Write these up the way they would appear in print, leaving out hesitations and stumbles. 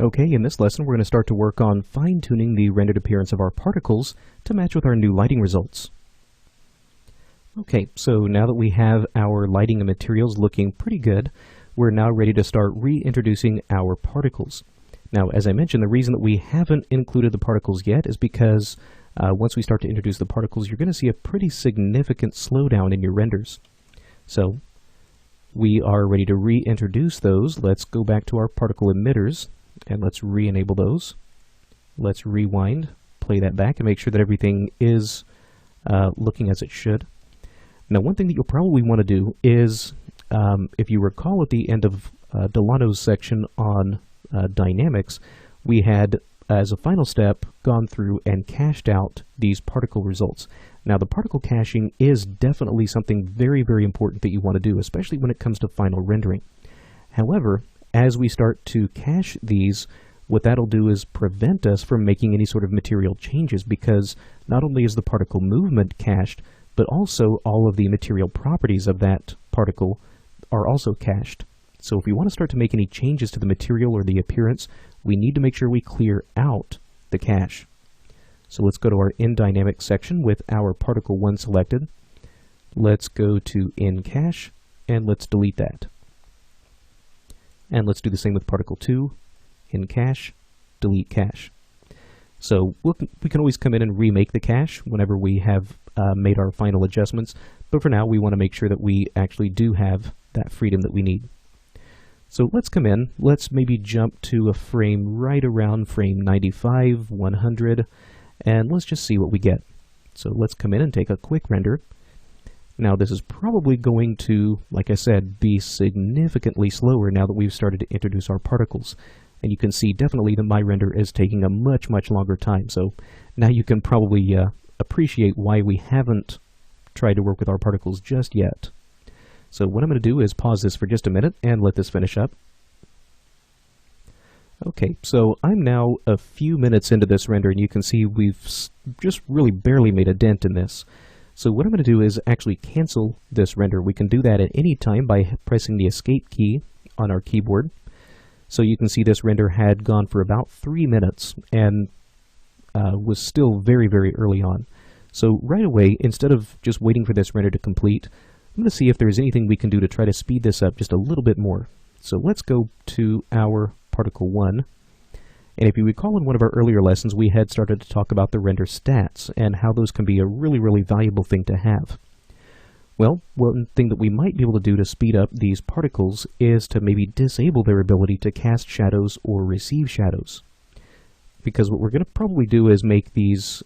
Okay, in this lesson we're going to start to work on fine-tuning the rendered appearance of our particles to match with our new lighting results. Okay, so now that we have our lighting and materials looking pretty good, we're now ready to start reintroducing our particles. Now, as I mentioned, the reason that we haven't included the particles yet is because once we start to introduce the particles, you're going to see a pretty significant slowdown in your renders. So, we are ready to reintroduce those. Let's go back to our particle emitters. And let's re-enable those. Let's rewind, play that back, and make sure that everything is looking as it should. Now, one thing that you'll probably want to do is, if you recall at the end of Delano's section on dynamics, we had, as a final step, gone through and cached out these particle results. Now, the particle caching is definitely something very, very important that you want to do, especially when it comes to final rendering. However, as we start to cache these, what that'll do is prevent us from making any sort of material changes, because not only is the particle movement cached, but also all of the material properties of that particle are also cached. So if we want to start to make any changes to the material or the appearance, we need to make sure we clear out the cache. So let's go to our InDynamics section with our particle 1 selected. Let's go to InCache, and let's delete that. And let's do the same with particle 2, in cache, delete cache. So we can always come in and remake the cache whenever we have made our final adjustments, but for now we want to make sure that we actually do have that freedom that we need. So let's come in, let's maybe jump to a frame right around frame 95, 100, and let's just see what we get. So let's come in and take a quick render. Now this is probably going to, like I said, be significantly slower now that we've started to introduce our particles. And you can see definitely that my render is taking a much, much longer time. So now you can probably appreciate why we haven't tried to work with our particles just yet. So what I'm going to do is pause this for just a minute and let this finish up. Okay, so I'm now a few minutes into this render, and you can see we've just really barely made a dent in this. So what I'm going to do is actually cancel this render. We can do that at any time by pressing the escape key on our keyboard. So you can see this render had gone for about 3 minutes and was still very, very early on. So right away, instead of just waiting for this render to complete, I'm going to see if there's anything we can do to try to speed this up just a little bit more. So let's go to our particle 1. And if you recall, in one of our earlier lessons, we had started to talk about the render stats and how those can be a really, really valuable thing to have. Well, one thing that we might be able to do to speed up these particles is to maybe disable their ability to cast shadows or receive shadows. Because what we're going to probably do is make these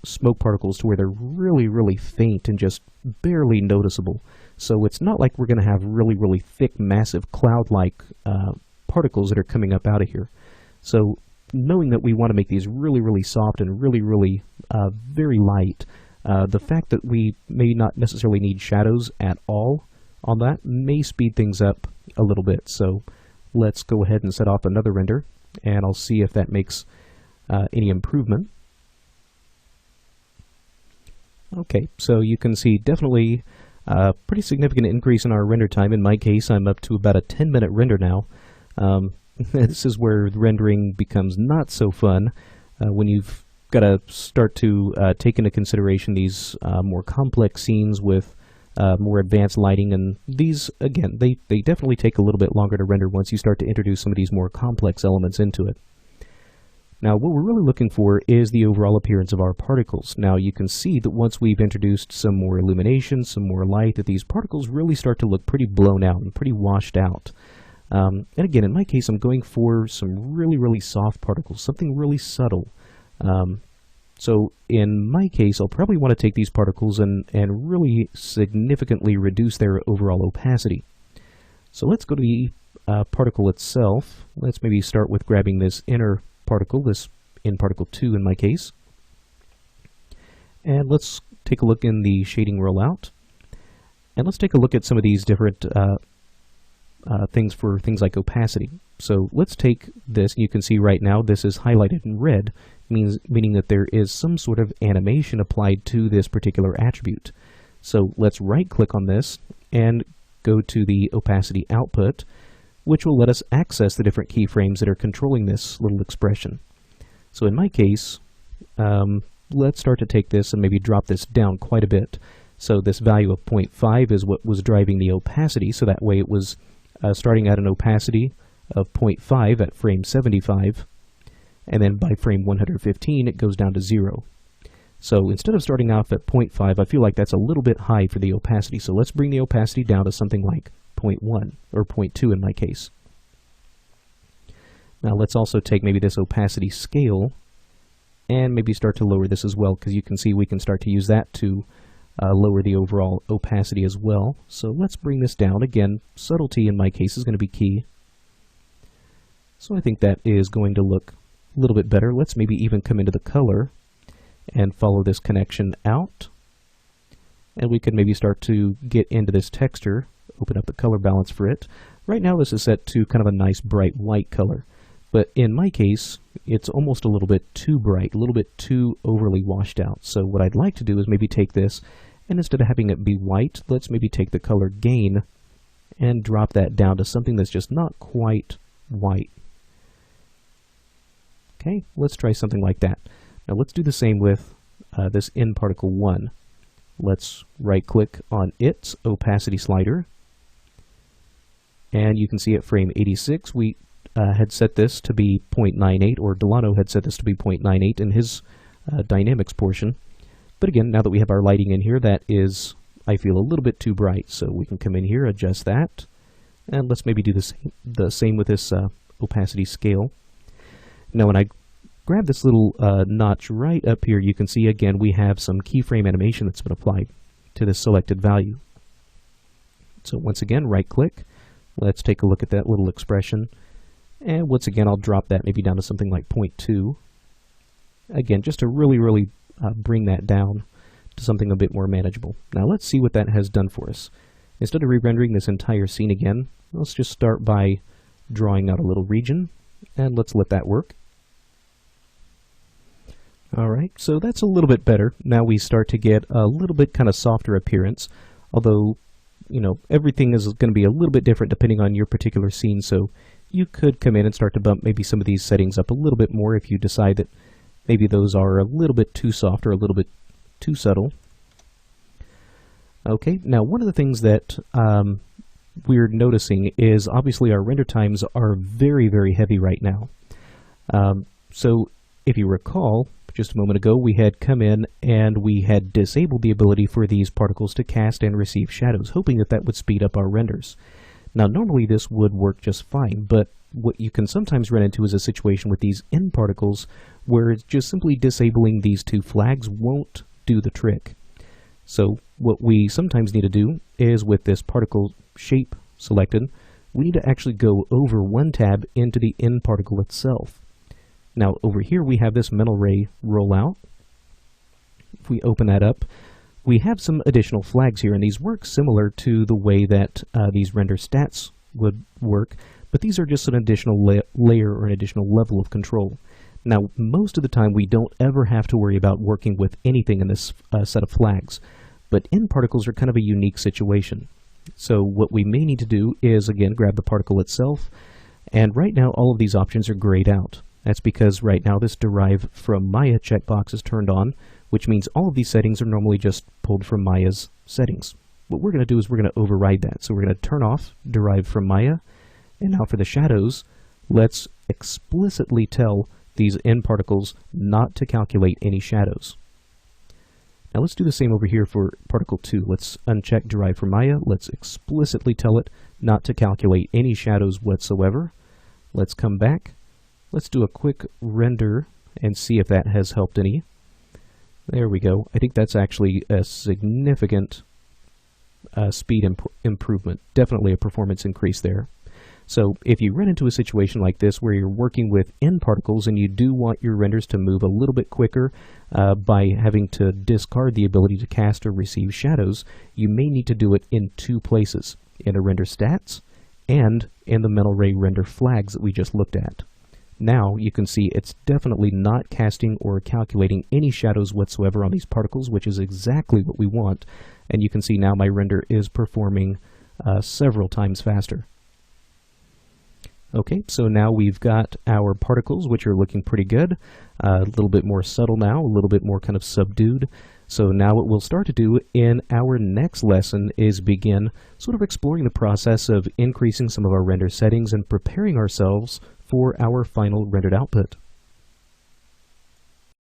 smoke particles to where they're really, really faint and just barely noticeable. So it's not like we're going to have really, really thick, massive cloud-like particles that are coming up out of here. So knowing that we want to make these really, really soft and really, really very light, the fact that we may not necessarily need shadows at all on that may speed things up a little bit. So let's go ahead and set off another render, and I'll see if that makes any improvement. Okay, so you can see definitely a pretty significant increase in our render time. In my case, I'm up to about a 10-minute render now. This is where rendering becomes not so fun when you've got to start to take into consideration these more complex scenes with more advanced lighting, and these, again, they definitely take a little bit longer to render once you start to introduce some of these more complex elements into it. Now, what we're really looking for is the overall appearance of our particles. Now, you can see that once we've introduced some more illumination, some more light, that these particles really start to look pretty blown out and pretty washed out. And again, in my case, I'm going for some really, really soft particles, something really subtle. So in my case, I'll probably want to take these particles and really significantly reduce their overall opacity. So let's go to the particle itself. Let's maybe start with grabbing this inner particle, this in particle 2 in my case. And let's take a look in the shading rollout. And let's take a look at some of these different things for things like opacity. So let's take this. You can see right now this is highlighted in red, meaning that there is some sort of animation applied to this particular attribute. So let's right click on this and go to the opacity output. which will let us access the different keyframes that are controlling this little expression. So in my case, let's start to take this and maybe drop this down quite a bit. So this value of 0.5 is what was driving the opacity, so that way it was starting at an opacity of 0.5 at frame 75, and then by frame 115 it goes down to 0. So instead of starting off at 0.5, I feel like that's a little bit high for the opacity, so let's bring the opacity down to something like 0.1, or 0.2 in my case. Now let's also take maybe this opacity scale and maybe start to lower this as well, because you can see we can start to use that to lower the overall opacity as well. So let's bring this down. Again, subtlety in my case is going to be key. So I think that is going to look a little bit better. Let's maybe even come into the color and follow this connection out. And we can maybe start to get into this texture, open up the color balance for it. Right now this is set to kind of a nice bright white color. But in my case, it's almost a little bit too bright, a little bit too overly washed out. So what I'd like to do is maybe take this, and instead of having it be white, let's maybe take the color gain and drop that down to something that's just not quite white. Okay, let's try something like that. Now let's do the same with this in particle 1. Let's right click on its opacity slider, and you can see at frame 86 we had set this to be 0.98, or Delano had set this to be 0.98 in his dynamics portion. But again, now that we have our lighting in here, that is, I feel, a little bit too bright. So we can come in here, adjust that, and let's maybe do the same with this opacity scale. Now when I grab this little notch right up here, you can see again we have some keyframe animation that's been applied to this selected value. So once again, right click, let's take a look at that little expression. And once again, I'll drop that maybe down to something like 0.2. Again, just to really bring that down to something a bit more manageable. Now let's see what that has done for us. Instead of re-rendering this entire scene again, let's just start by drawing out a little region, and let's let that work. Alright, so that's a little bit better. Now we start to get a little bit kind of softer appearance, although, you know, everything is going to be a little bit different depending on your particular scene, so you could come in and start to bump maybe some of these settings up a little bit more if you decide that maybe those are a little bit too soft or a little bit too subtle. Okay, now one of the things that we're noticing is obviously our render times are very heavy right now. So if you recall, just a moment ago we had come in and we had disabled the ability for these particles to cast and receive shadows, hoping that that would speed up our renders. Now normally this would work just fine, but what you can sometimes run into is a situation with these in particles where it's just simply disabling these two flags won't do the trick. So what we sometimes need to do is, with this particle shape selected, we need to actually go over one tab into the in particle itself. Now over here we have this mental ray rollout. If we open that up, we have some additional flags here, and these work similar to the way that these render stats would work, but these are just an additional layer or an additional level of control. Now, most of the time we don't ever have to worry about working with anything in this set of flags, but in particles are kind of a unique situation. So what we may need to do is, again, grab the particle itself, and right now all of these options are grayed out. That's because right now this derive from Maya checkbox is turned on, which means all of these settings are normally just pulled from Maya's settings. What we're going to do is we're going to override that. So we're going to turn off derive from Maya, and now for the shadows, let's explicitly tell these in particles not to calculate any shadows. Now let's do the same over here for particle 2. Let's uncheck derive from Maya. Let's explicitly tell it not to calculate any shadows whatsoever. Let's come back. Let's do a quick render and see if that has helped any. There we go. I think that's actually a significant speed improvement. Definitely a performance increase there. So if you run into a situation like this where you're working with in particles and you do want your renders to move a little bit quicker by having to discard the ability to cast or receive shadows, you may need to do it in two places, in a render stats and in the mental ray render flags that we just looked at. Now you can see it's definitely not casting or calculating any shadows whatsoever on these particles, which is exactly what we want. And you can see now my render is performing several times faster. Okay, so now we've got our particles, which are looking pretty good. A little bit more subtle now, a little bit more kind of subdued. So now what we'll start to do in our next lesson is begin sort of exploring the process of increasing some of our render settings and preparing ourselves for our final rendered output.